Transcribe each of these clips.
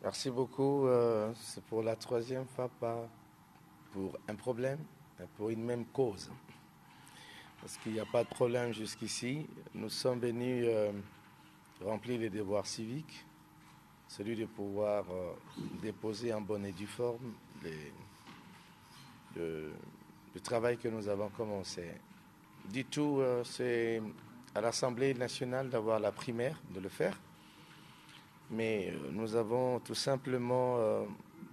Merci beaucoup. C'est pour la troisième fois, pas pour un problème, mais pour une même cause. Parce qu'il n'y a pas de problème jusqu'ici. Nous sommes venus remplir les devoirs civiques, celui de pouvoir déposer en bonne et due forme le, le travail que nous avons commencé. Du tout, c'est à l'Assemblée nationale d'avoir la primaire de le faire. Mais nous avons tout simplement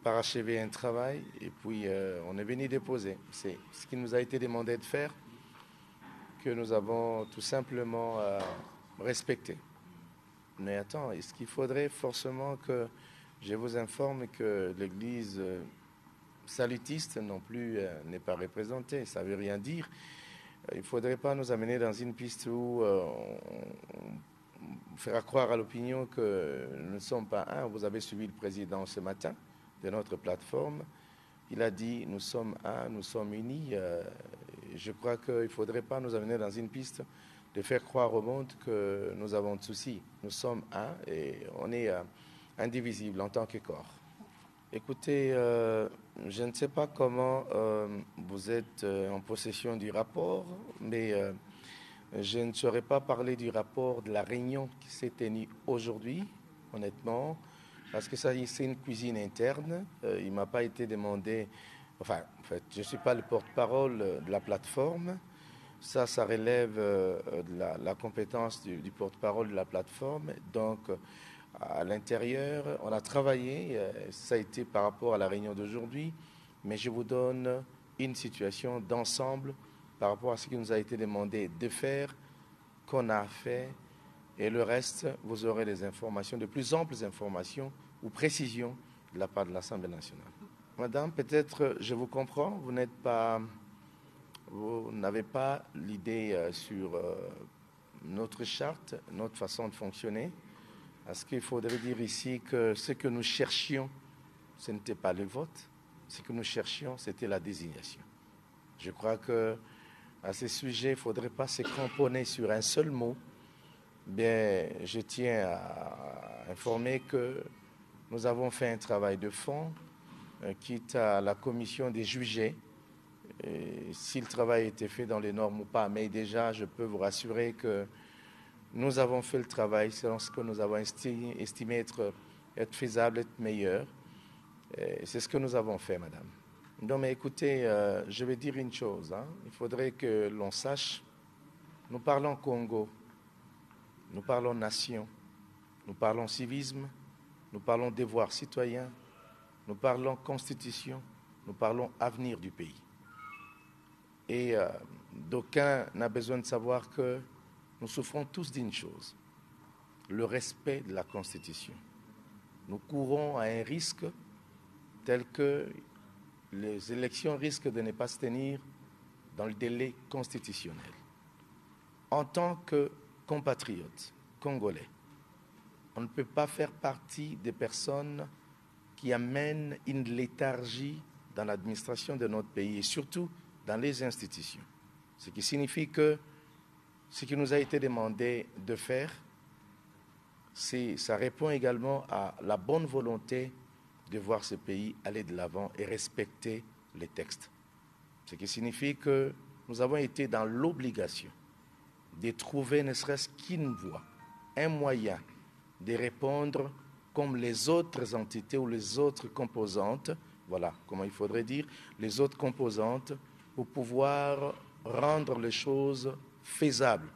parachevé un travail et puis on est venu déposer. C'est ce qui nous a été demandé de faire que nous avons tout simplement respecté. Mais attends, est-ce qu'il faudrait forcément que je vous informe que l'Église salutiste non plus n'est pas représentée? Ça ne veut rien dire. Il ne faudrait pas nous amener dans une piste où on fera croire à l'opinion que nous ne sommes pas un. Vous avez suivi le président ce matin de notre plateforme. Il a dit nous sommes un, nous sommes unis. Je crois qu'il ne faudrait pas nous amener dans une piste de faire croire au monde que nous avons de soucis. Nous sommes un et on est indivisible en tant que corps. Écoutez, je ne sais pas comment vous êtes en possession du rapport, mais je ne saurais pas parler du rapport de la réunion qui s'est tenue aujourd'hui, honnêtement, parce que ça, c'est une cuisine interne. Il ne m'a pas été demandé, enfin, en fait, je ne suis pas le porte-parole de la plateforme. Ça relève de la compétence du porte-parole de la plateforme. Donc, à l'intérieur, on a travaillé, ça a été par rapport à la réunion d'aujourd'hui, mais je vous donne une situation d'ensemble par rapport à ce qui nous a été demandé de faire, qu'on a fait, et le reste, vous aurez des informations, de plus amples informations ou précisions de la part de l'Assemblée nationale. Madame, peut-être je vous comprends, vous n'avez pas l'idée sur notre charte, notre façon de fonctionner. Parce qu'il faudrait dire ici que ce que nous cherchions, ce n'était pas le vote, ce que nous cherchions, c'était la désignation. Je crois que à ce sujet, il ne faudrait pas se cramponner sur un seul mot. Bien, je tiens à informer que nous avons fait un travail de fond, quitte à la commission des jugés, si le travail a été fait dans les normes ou pas. Mais déjà, je peux vous rassurer que nous avons fait le travail selon ce que nous avons estimé être faisable, être meilleur. C'est ce que nous avons fait, madame. Non, mais écoutez, je vais dire une chose. Il faudrait que l'on sache, nous parlons Congo, nous parlons nation, nous parlons civisme, nous parlons devoir citoyen, nous parlons constitution, nous parlons avenir du pays. Et d'aucuns n'a besoin de savoir que nous souffrons tous d'une chose, le respect de la Constitution. Nous courons à un risque tel que les élections risquent de ne pas se tenir dans le délai constitutionnel. En tant que compatriotes congolais, on ne peut pas faire partie des personnes qui amènent une léthargie dans l'administration de notre pays et surtout dans les institutions. Ce qui signifie que ce qui nous a été demandé de faire, ça répond également à la bonne volonté de voir ce pays aller de l'avant et respecter les textes. Ce qui signifie que nous avons été dans l'obligation de trouver ne serait-ce qu'une voie, un moyen de répondre comme les autres entités ou les autres composantes, voilà comment il faudrait dire, les autres composantes pour pouvoir rendre les choses faisables.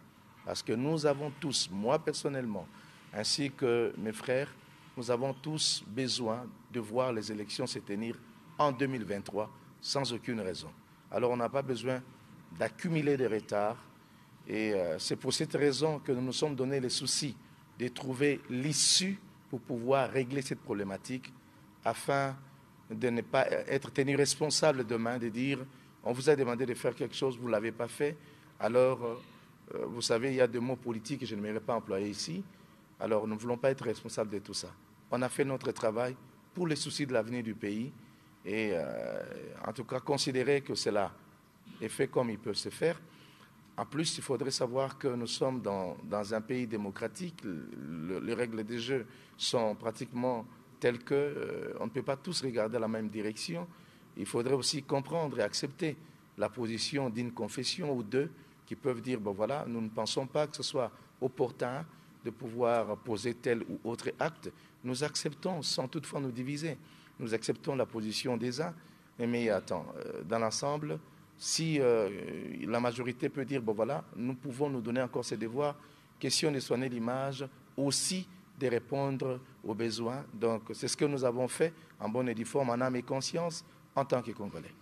Parce que nous avons tous, moi personnellement, ainsi que mes frères, nous avons tous besoin de voir les élections se tenir en 2023 sans aucune raison. Alors on n'a pas besoin d'accumuler des retards et c'est pour cette raison que nous nous sommes donné les soucis de trouver l'issue pour pouvoir régler cette problématique afin de ne pas être tenu responsable demain, de dire on vous a demandé de faire quelque chose, vous ne l'avez pas fait, alors vous savez, il y a des mots politiques que je ne m'aimerais pas employer ici, alors nous ne voulons pas être responsables de tout ça. On a fait notre travail pour les soucis de l'avenir du pays et en tout cas considérer que cela est fait comme il peut se faire. En plus, il faudrait savoir que nous sommes dans un pays démocratique, les règles des jeux sont pratiquement tels que on ne peut pas tous regarder la même direction. Il faudrait aussi comprendre et accepter la position d'une confession ou deux qui peuvent dire, bon voilà, nous ne pensons pas que ce soit opportun de pouvoir poser tel ou autre acte. Nous acceptons sans toutefois nous diviser. Nous acceptons la position des uns. Mais attends, dans l'ensemble, si la majorité peut dire, bon voilà, nous pouvons nous donner encore ces devoirs, question de soigner l'image, aussi de répondre aux besoins. Donc c'est ce que nous avons fait en bonne et due forme, en âme et conscience, en tant que Congolais.